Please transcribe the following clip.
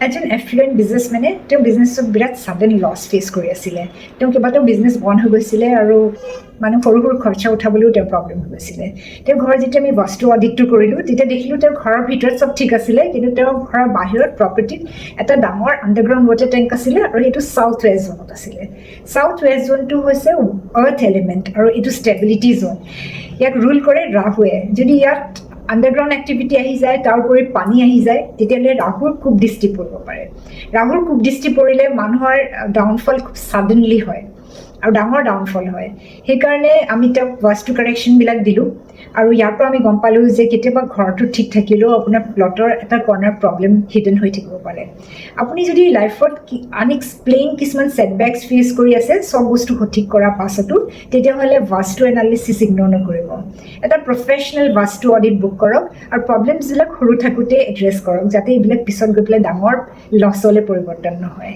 এজন এফ্লুৱেণ্ট বিজনেছমেনে তেওঁ বিজনেছত বিৰাট sudden loss face কৰি আছিলে। তেওঁ কেইবাটাও বিজনেছ বন্ধ হৈ গৈছিলে আৰু মানে সৰু সৰু খৰচা উঠাবলৈও তেওঁৰ প্ৰব্লেম হৈ গৈছিলে। তেওঁৰ ঘৰত যেতিয়া আমি বস্তু অডিটটো কৰিলোঁ তেতিয়া দেখিলোঁ তেওঁৰ ঘৰৰ ভিতৰত চব ঠিক আছিলে, কিন্তু তেওঁৰ ঘৰৰ বাহিৰত প্ৰপাৰ্টিত এটা ডাঙৰ আণ্ডাৰগ্ৰাউণ্ড ৱাটাৰ টেংক আছিলে আৰু সেইটো ছাউথ ৱেষ্ট জোনত আছিলে। ছাউথ ৱেষ্ট জোনটো হৈছে আৰ্থ এলিমেণ্ট আৰু এইটো ষ্টেবিলিটি জোন। ইয়াক ৰুল কৰে ৰাহুৱে। যদি ইয়াত আণ্ডাৰগ্ৰাউণ্ড এক্টিভিটি আহি যায়, তাৰ উপৰি পানী আহি যায়, তেতিয়াহ'লে ৰাহুৰ খুব দৃষ্টি পৰিব পাৰে। ৰাহুৰ খুব দৃষ্টি পৰিলে মানুহৰ ডাউনফল খুব ছাডেনলি হয় আৰু ডাঙৰ ডাউনফল হয়। সেইকাৰণে আমি তেওঁক বাস্তু কাৰেকশ্যনবিলাক দিলোঁ আৰু ইয়াৰ পৰা আমি গম পালোঁ যে কেতিয়াবা ঘৰটো ঠিক থাকিলেও আপোনাৰ প্লটৰ এটা কৰ্ণাৰ প্ৰব্লেম হিডেন হৈ থাকিব পাৰে। আপুনি যদি লাইফত আনএক্সপ্লেইন কিছুমান ছেটবেকছ ফেচ কৰি আছে চব বস্তু সঠিক কৰাৰ পাছতো, তেতিয়াহ'লে বাস্তু এনালিচিছ ইগন'ৰ নকৰিব। এটা প্ৰফেচনেল বাস্তু অডিট বুক কৰক আৰু প্ৰব্লেমছবিলাক সৰু থাকোঁতে এড্ৰেছ কৰক, যাতে এইবিলাক পিছত গৈ পেলাই ডাঙৰ লছলৈ পৰিৱৰ্তন নহয়।